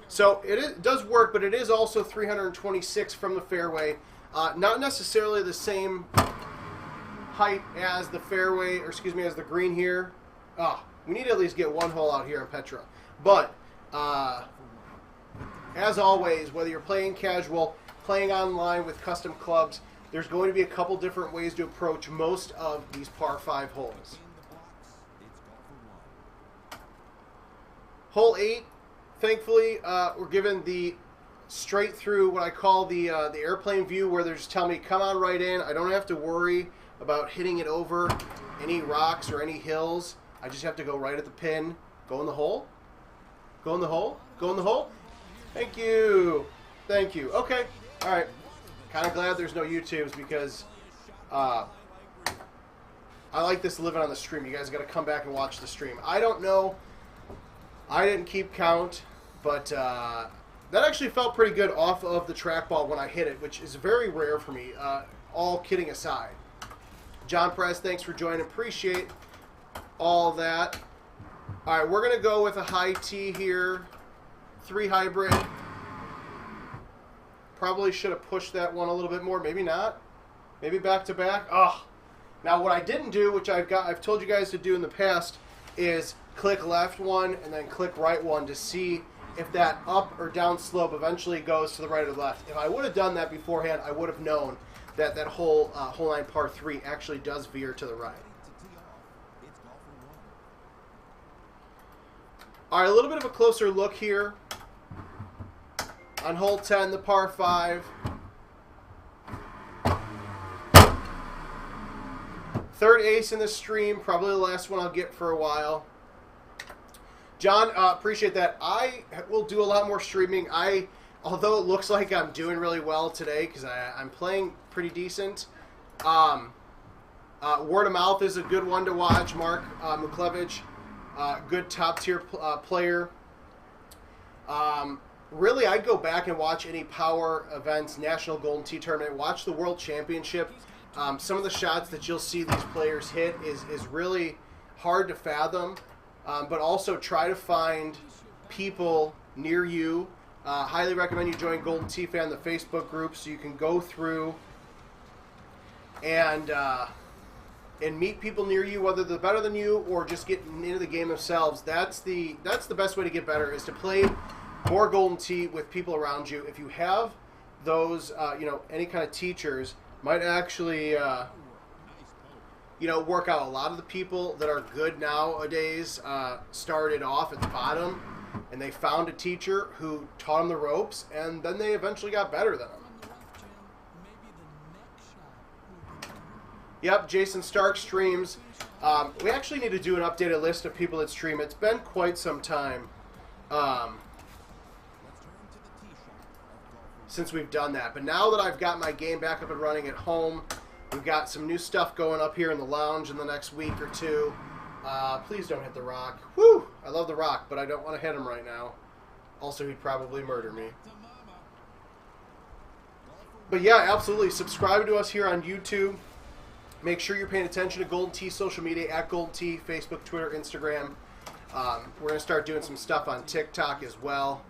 So it does work, but it is also 326 from the fairway. Not necessarily the same height as the fairway, or excuse me, as the green here. We need to at least get one hole out here in Petra. But as always, whether you're playing casual, playing online with custom clubs, there's going to be a couple different ways to approach most of these par 5 holes. Hole 8. Thankfully, we're given the straight through, what I call the airplane view, where they're just telling me, come on right in. I don't have to worry about hitting it over any rocks or any hills. I just have to go right at the pin. Go in the hole. Go in the hole. Go in the hole. Thank you. Thank you. Okay. All right. Kind of glad there's no YouTubes, because I like this living on the stream. You guys got to come back and watch the stream. I don't know. I didn't keep count, but that actually felt pretty good off of the trackball when I hit it, which is very rare for me, all kidding aside. John Perez, thanks for joining. Appreciate all that. All right, we're going to go with a high tee here. 3 hybrid. Probably should have pushed that one a little bit more. Maybe not. Maybe back to back. Oh. Now what I didn't do, which I've told you guys to do in the past, is click left one and then click right one to see if that up or down slope eventually goes to the right or left. If I would have done that beforehand, I would have known that that whole line par 3 actually does veer to the right. All right, a little bit of a closer look here on hole 10, the par 5. Third ace in the stream, probably the last one I'll get for a while. John, appreciate that. I will do a lot more streaming. Although it looks like I'm doing really well today because I'm playing pretty decent. Word of mouth is a good one to watch. Mark Muklevich, good top tier player. Really, I'd go back and watch any power events, National Golden Tee Tournament, watch the World Championship. Some of the shots that you'll see these players hit is really hard to fathom, but also try to find people near you. Highly recommend you join Golden Tee Fan, the Facebook group, so you can go through and meet people near you, whether they're better than you or just getting into the game themselves. That's the best way to get better, is to play more Golden Tee with people around you. If you have those, any kind of teachers, might actually, work out. A lot of the people that are good nowadays started off at the bottom, and they found a teacher who taught them the ropes, and then they eventually got better than them. Yep, Jason Stark streams. We actually need to do an updated list of people that stream. It's been quite some time since we've done that. But now that I've got my game back up and running at home, we've got some new stuff going up here in the lounge in the next week or two. Please don't hit the rock. Whew! I love the rock, but I don't want to hit him right now. Also, he'd probably murder me. But yeah, absolutely. Subscribe to us here on YouTube. Make sure you're paying attention to Golden Tee social media, at Golden Tee, Facebook, Twitter, Instagram. We're going to start doing some stuff on TikTok as well.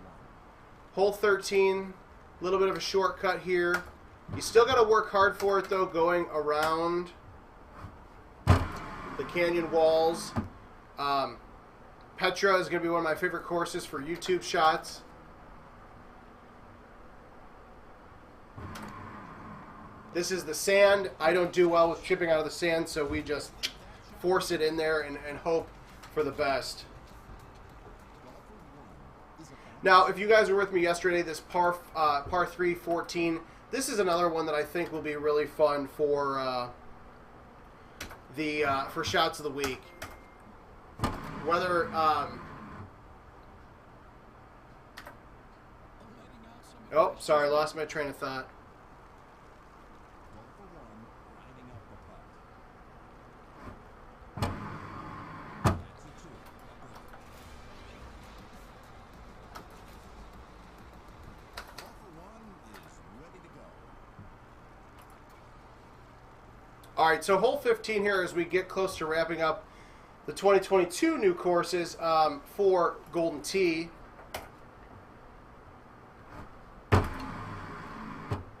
Hole 13. A little bit of a shortcut here. You still got to work hard for it, though, going around the canyon walls. Petra is going to be one of my favorite courses for YouTube shots. This is the sand. I don't do well with chipping out of the sand, so we just force it in there and hope for the best. Now, if you guys were with me yesterday, this par 3 14, this is another one that I think will be really fun for for shots of the week. Whether oh, sorry, lost my train of thought. All right, so hole 15 here as we get close to wrapping up the 2022 new courses for Golden Tee.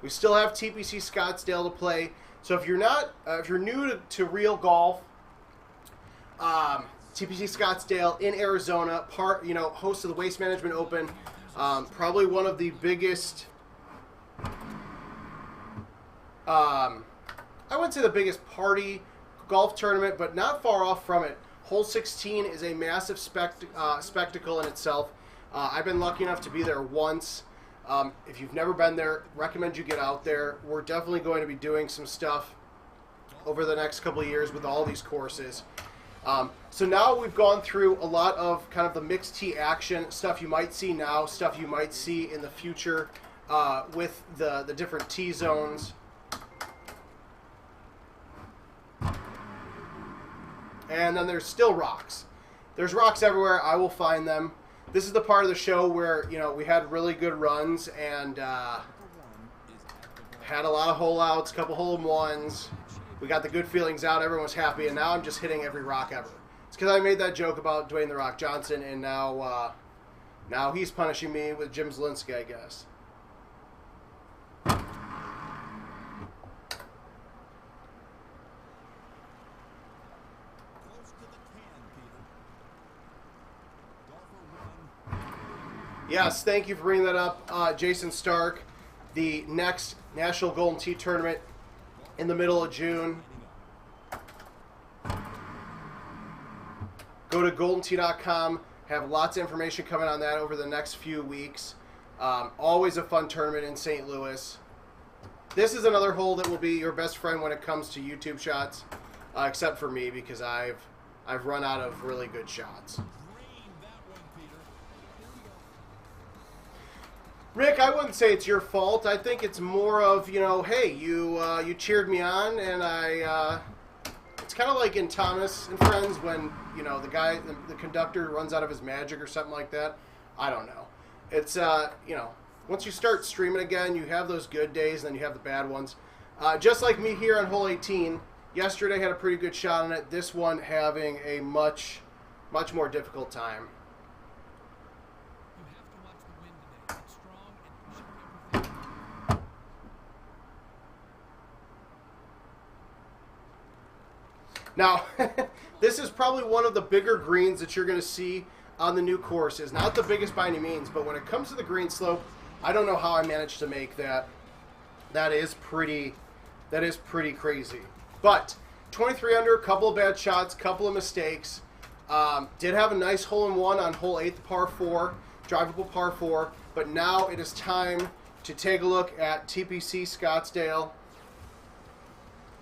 We still have TPC Scottsdale to play. So if you're new to real golf, TPC Scottsdale in Arizona, host of the Waste Management Open, probably one of the biggest. I wouldn't say the biggest party golf tournament, but not far off from it. Hole 16 is a massive spectacle in itself. I've been lucky enough to be there once. If you've never been there, recommend you get out there. We're definitely going to be doing some stuff over the next couple of years with all these courses. So now we've gone through a lot of kind of the mixed tee action, stuff you might see now, stuff you might see in the future with the different tee zones. And then there's still rocks. There's rocks everywhere. I will find them. This is the part of the show where, you know, we had really good runs and had a lot of hole outs, a couple hole-in-ones. We got the good feelings out. Everyone was happy. And now I'm just hitting every rock ever. It's because I made that joke about Dwayne "The Rock" Johnson, and now he's punishing me with Jim Zielinski, I guess. Yes, thank you for bringing that up, Jason Stark. The next National Golden Tee Tournament in the middle of June. Go to goldentee.com. Have lots of information coming on that over the next few weeks. Always a fun tournament in St. Louis. This is another hole that will be your best friend when it comes to YouTube shots, except for me because I've run out of really good shots. Rick, I wouldn't say it's your fault. I think it's more of, you know, hey, you cheered me on, and it's kind of like in Thomas and Friends when, you know, the conductor runs out of his magic or something like that. I don't know. It's, you know, once you start streaming again, you have those good days, and then you have the bad ones. Just like me here on hole 18, yesterday had a pretty good shot on it. This one having a much more difficult time. Now, this is probably one of the bigger greens that you're going to see on the new courses. Not the biggest by any means, but when it comes to the green slope, I don't know how I managed to make that. That is pretty crazy. But 23 under, couple of bad shots, couple of mistakes. Did have a nice hole-in-one on hole 8, the par 4, drivable par 4. But now it is time to take a look at TPC Scottsdale,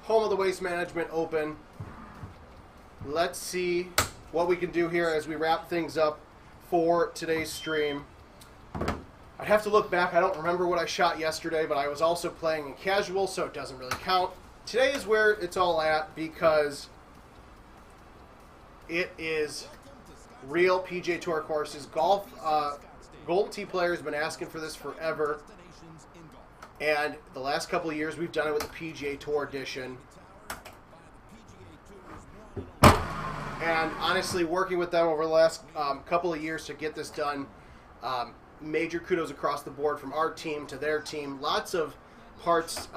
home of the Waste Management Open. Let's see what we can do here as we wrap things up for today's stream. I'd have to look back. I don't remember what I shot yesterday, but I was also playing in casual, so it doesn't really count. Today is where it's all at because it is real PGA Tour courses. Golf, Golden Tee players have been asking for this forever. And the last couple of years, we've done it with the PGA Tour edition. And honestly, working with them over the last couple of years to get this done, major kudos across the board from our team to their team. Lots of parts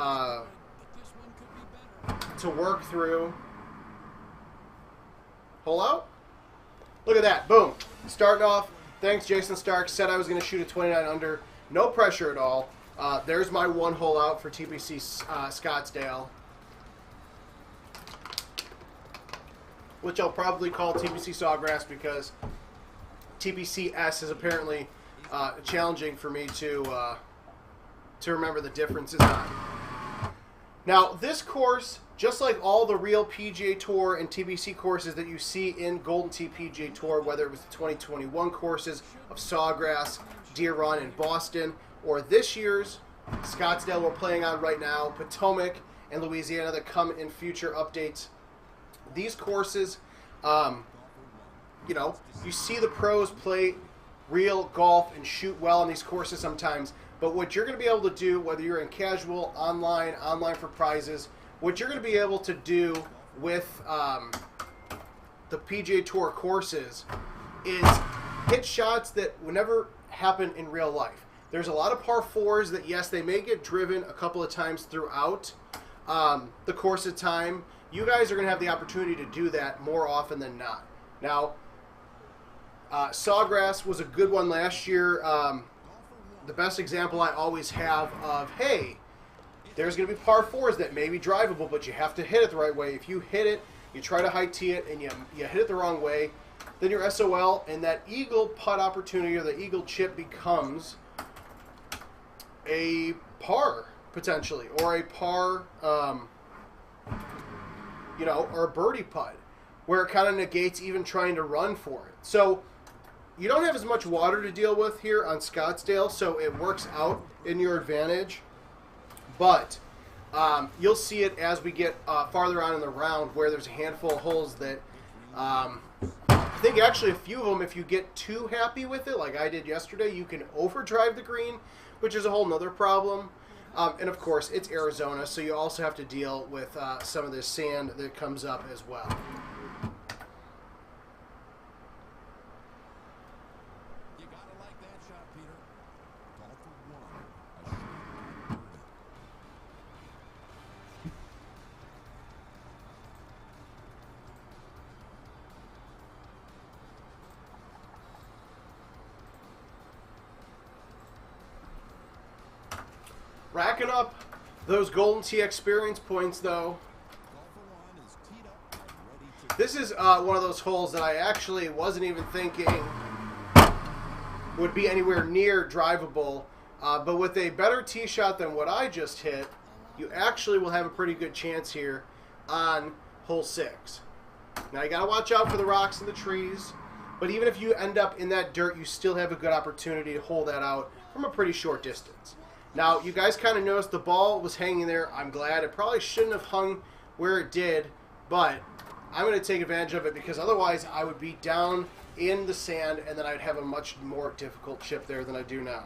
to work through. Hole out? Look at that. Boom. Starting off. Thanks, Jason Stark. Said I was going to shoot a 29 under. No pressure at all. There's my one hole out for TPC Scottsdale, which I'll probably call TPC Sawgrass because TPCS is apparently challenging for me to remember the differences on. Now, this course, just like all the real PGA Tour and TPC courses that you see in Golden Tee PGA Tour, whether it was the 2021 courses of Sawgrass, Deer Run, and Boston, or this year's Scottsdale we're playing on right now, Potomac, and Louisiana that come in future updates. These courses, you know, you see the pros play real golf and shoot well on these courses sometimes, but what you're going to be able to do, whether you're in casual, online for prizes, what you're going to be able to do with the PGA Tour courses is hit shots that would never happen in real life. There's a lot of par 4s that, yes, they may get driven a couple of times throughout the course of time. You guys are going to have the opportunity to do that more often than not. Now, Sawgrass was a good one last year. The best example I always have of, hey, there's going to be par 4s that may be drivable, but you have to hit it the right way. If you hit it, you try to high tee it, and you hit it the wrong way, then you're SOL, and that eagle putt opportunity or the eagle chip becomes a par, potentially, or a par, you know, or a birdie putt, where it kind of negates even trying to run for it. So you don't have as much water to deal with here on Scottsdale, so it works out in your advantage. But you'll see it as we get farther on in the round, where there's a handful of holes that I think actually a few of them, if you get too happy with it, like I did yesterday, you can overdrive the green, which is a whole nother problem. And of course, it's Arizona, so you also have to deal with some of this sand that comes up as well. You gotta like that shot, Peter. Call for one. A short birdie. Racking up those Golden Tee experience points, though. Call for one is teed up and ready to This is one of those holes that I actually wasn't even thinking would be anywhere near drivable. But with a better tee shot than what I just hit, you actually will have a pretty good chance here on hole 6. Now, you got to watch out for the rocks and the trees. But even if you end up in that dirt, you still have a good opportunity to hold that out from a pretty short distance. Now, you guys kind of noticed the ball was hanging there. I'm glad. It probably shouldn't have hung where it did, but I'm going to take advantage of it because otherwise I would be down in the sand and then I'd have a much more difficult chip there than I do now.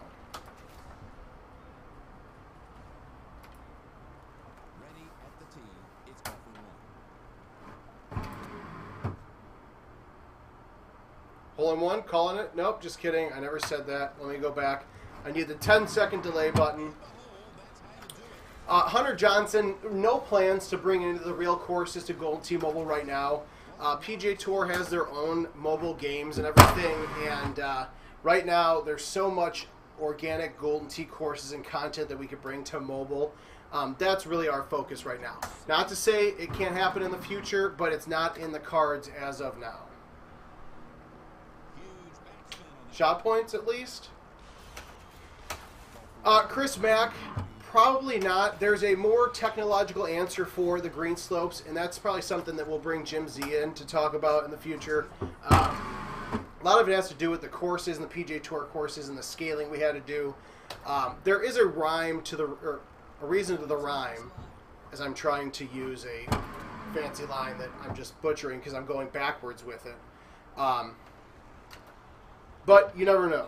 ready at the tee. It's call for one. Hole in one, calling it? Nope, just kidding. I never said that. Let me go back. I need the 10-second delay button. Hunter Johnson, no plans to bring into the real courses to Golden Tee Mobile right now. PGA Tour has their own mobile games and everything, and right now there's so much organic Golden Tee courses and content that we could bring to mobile. That's really our focus right now. Not to say it can't happen in the future, but it's not in the cards as of now. Shot points, at least. Chris Mack, probably not. There's a more technological answer for the green slopes, and that's probably something that we'll bring Jim Z in to talk about in the future. A lot of it has to do with the courses and the PGA Tour courses and the scaling we had to do. There is a rhyme to the, or a reason to the rhyme, as I'm trying to use a fancy line that I'm just butchering because I'm going backwards with it. But you never know.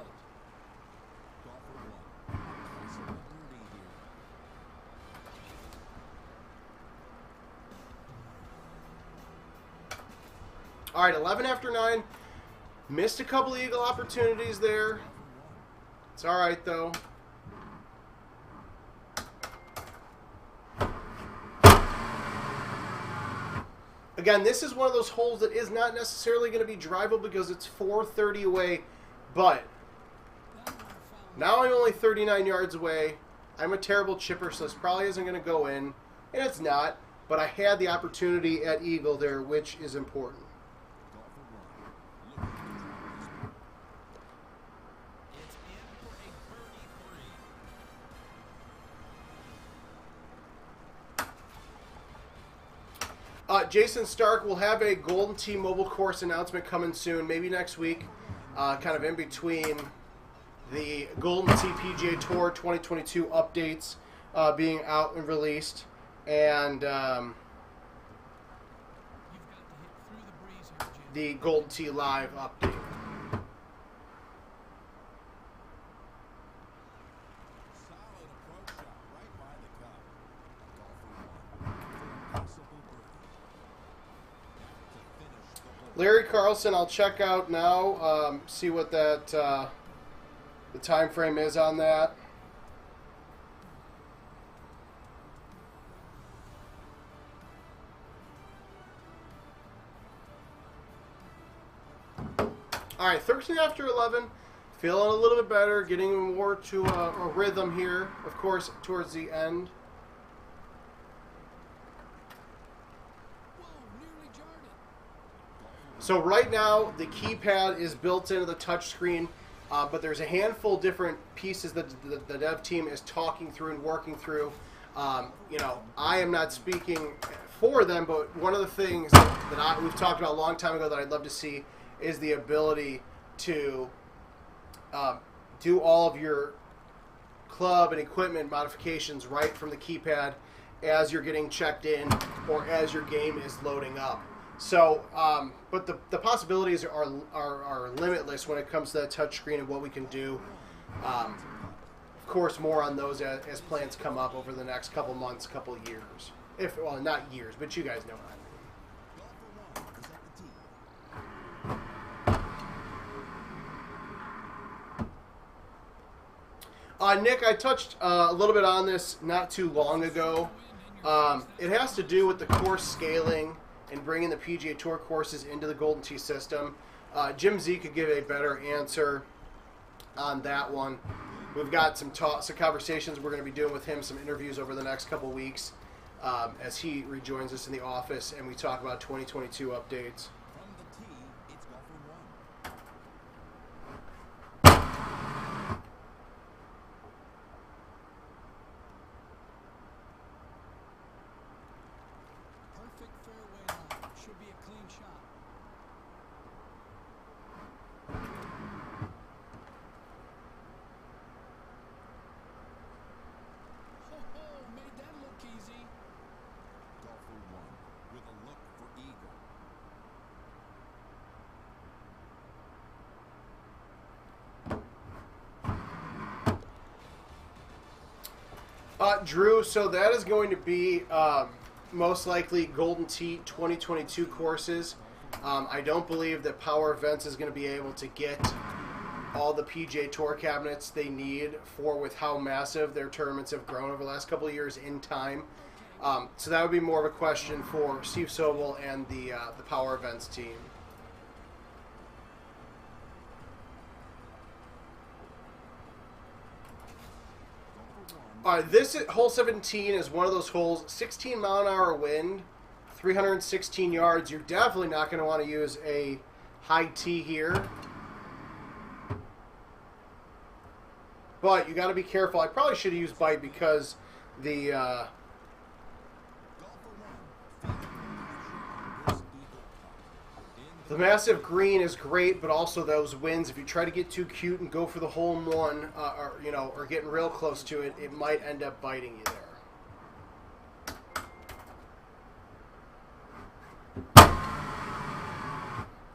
All right, 11 after 9. Missed a couple eagle opportunities there. It's all right, though. Again, this is one of those holes that is not necessarily going to be drivable because it's 430 away, but now I'm only 39 yards away. I'm a terrible chipper, so this probably isn't going to go in, and it's not, but I had the opportunity at eagle there, which is important. Jason Stark will have a Golden Tee mobile course announcement coming soon, maybe next week, kind of in between the Golden Tee PGA Tour 2022 updates being out and released, and the Golden Tee Live update. Larry Carlson, I'll check out now, see what that the time frame is on that. All right, 13 after 11, feeling a little bit better, getting more to a rhythm here, of course, towards the end. So right now, the keypad is built into the touchscreen, but there's a handful of different pieces that the dev team is talking through and working through. You know, I am not speaking for them, but one of the things that we've talked about a long time ago that I'd love to see is the ability to do all of your club and equipment modifications right from the keypad as you're getting checked in or as your game is loading up. So, but the possibilities are limitless when it comes to that touchscreen and what we can do. Of course, more on those as plans come up over the next couple months, couple years. Well, not years, but you guys know what I mean. Nick, I touched a little bit on this not too long ago. It has to do with the course scaling and bringing the PGA Tour courses into the Golden Tee system. Jim Z could give a better answer on that one. We've got some conversations we're going to be doing with him, some interviews over the next couple weeks as he rejoins us in the office and we talk about 2022 updates. From the tee, it's golfer one. Perfect fairway line. Should be a clean shot. Ho-ho, made that look easy. Golfer one with a look for eagle. Drew, so that is going to be most likely Golden Tee 2022 courses. I don't believe that Power Events is going to be able to get all the PGA Tour cabinets they need with how massive their tournaments have grown over the last couple of years in time. So that would be more of a question for Steve Sobel and the Power Events team. All right, this hole 17 is one of those holes, 16-mile-an-hour wind, 316 yards. You're definitely not going to want to use a high tee here. But you got to be careful. I probably should have used bite because the Golfer one. the massive green is great, but also those winds. If you try to get too cute and go for the hole in one, or getting real close to it, it might end up biting you there.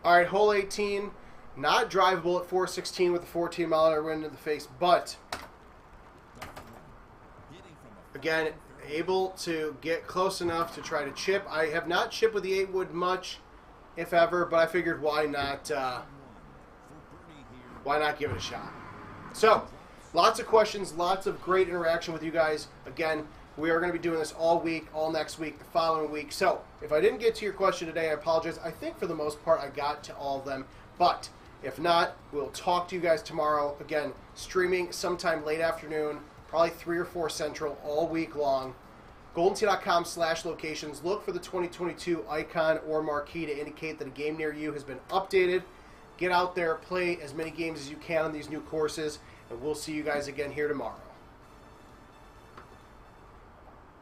All right, hole 18, not drivable at 416 with a 14-mile-an-hour wind in the face, but again, able to get close enough to try to chip. I have not chipped with the 8-wood much, if ever, but I figured why not give it a shot. So, lots of questions, lots of great interaction with you guys. Again, we are going to be doing this all week, all next week, the following week. So, if I didn't get to your question today, I apologize. I think for the most part I got to all of them, but if not, we'll talk to you guys tomorrow. Again, streaming sometime late afternoon, probably 3 or 4 Central, all week long. GoldenTee.com/locations. Look for the 2022 icon or marquee to indicate that a game near you has been updated. Get out there, play as many games as you can on these new courses, and we'll see you guys again here tomorrow.